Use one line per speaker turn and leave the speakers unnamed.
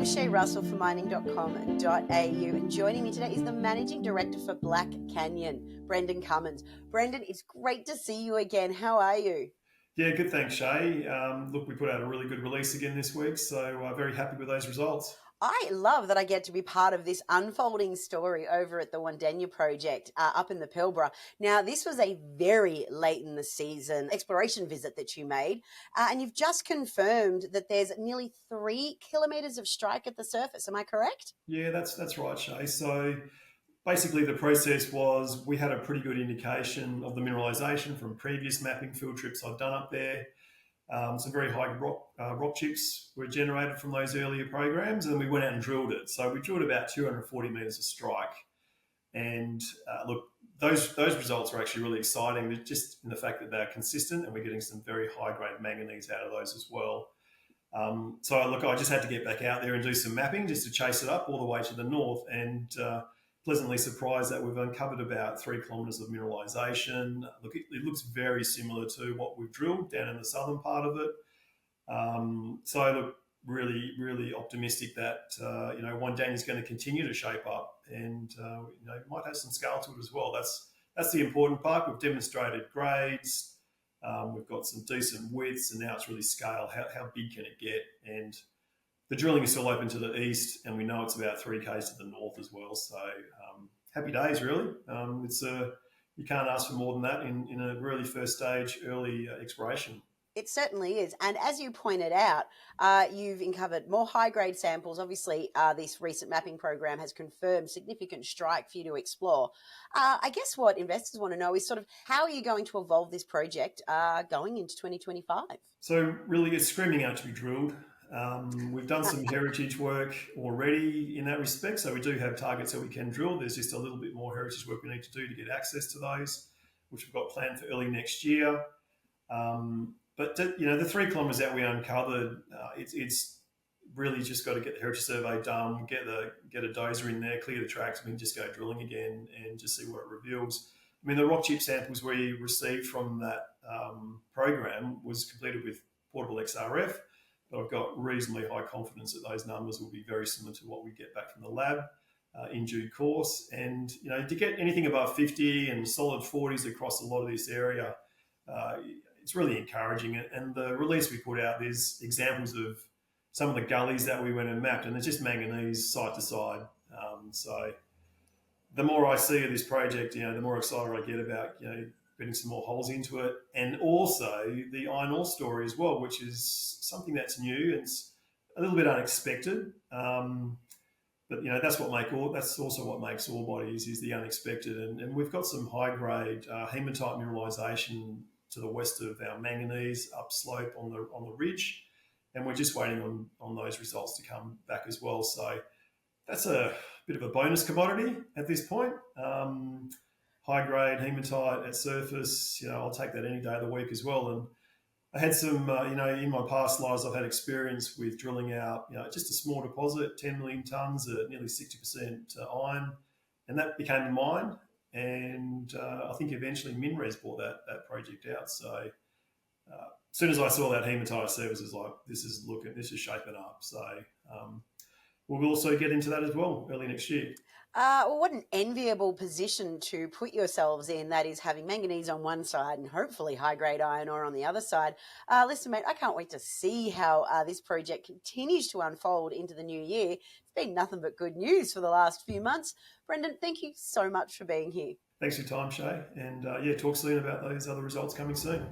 I'm Shae Russell for mining.com.au, and joining me today is the Managing Director for Black Canyon, Brendan Cummins. Brendan, it's great to see you again. How are you?
Yeah, good. Thanks, Shay. Look, we put out a really good release again this week, so very happy with those results.
I love that I get to be part of this unfolding story over at the Wandanya Project up in the Pilbara. Now, this was a very late in the season exploration visit that you made, and you've just confirmed that there's nearly 3 kilometres of strike at the surface. Am I correct?
Yeah, that's right, Shay. So basically, the process was we had a pretty good indication of the mineralisation from previous mapping field trips I've done up there. Some very high rock chips were generated from those earlier programs, and we went out and drilled it. So we drilled about 240 metres of strike, and look, those results are actually really exciting. They're just in the fact that they're consistent, and we're getting some very high grade manganese out of those as well. So look, I just had to get back out there and do some mapping just to chase it up all the way to the north, and pleasantly surprised that we've uncovered about 3 kilometres of mineralisation. Look, it looks very similar to what we've drilled down in the southern part of it. So look, really optimistic that Wandanya is going to continue to shape up, and might have some scale to it as well. That's the important part. We've demonstrated grades. We've got some decent widths, and now it's really scale. How big can it get? And the drilling is still open to the east, and we know it's about 3 k's to the north as well. So happy days, really. You can't ask for more than that in a really first stage early exploration.
It certainly is. And as you pointed out, you've uncovered more high-grade samples. Obviously, this recent mapping program has confirmed significant strike for you to explore. I guess what investors want to know is sort of how are you going to evolve this project going into 2025?
So really, it's screaming out to be drilled. We've done some heritage work already in that respect, so we do have targets that we can drill. There's just a little bit more heritage work we need to do to get access to those, which we've got planned for early next year. But the 3 kilometres that we uncovered, it's really just got to get the heritage survey done, get a dozer in there, clear the tracks, and we can just go drilling again and just see what it reveals. I mean, the rock chip samples we received from that program was completed with portable XRF, but I've got reasonably high confidence that those numbers will be very similar to what we get back from the lab in due course. And to get anything above 50 and solid 40s across a lot of this area, it's really encouraging. And the release we put out, there's examples of some of the gullies that we went and mapped, and it's just manganese side to side. So the more I see of this project, the more excited I get about putting some more holes into it, and also the iron ore story as well, which is something that's new. It's a little bit unexpected, but that's also what makes ore bodies is the unexpected. And we've got some high grade hematite mineralisation to the west of our manganese upslope on the ridge, and we're just waiting on those results to come back as well. So that's a bit of a bonus commodity at this point. High grade hematite at surface, I'll take that any day of the week as well. And I had some, in my past lives, I've had experience with drilling out, just a small deposit, 10 million tonnes at nearly 60% iron, and that became a mine. And I think eventually MinRes bought that project out. So as soon as I saw that hematite services, like this is shaping up. So we'll also get into that as well early next year.
Well, what an enviable position to put yourselves in, that is having manganese on one side and hopefully high-grade iron ore on the other side. Listen, mate, I can't wait to see how this project continues to unfold into the new year. It's been nothing but good news for the last few months. Brendan, thank you so much for being here.
Thanks for your time, Shae. And talk soon about those other results coming soon.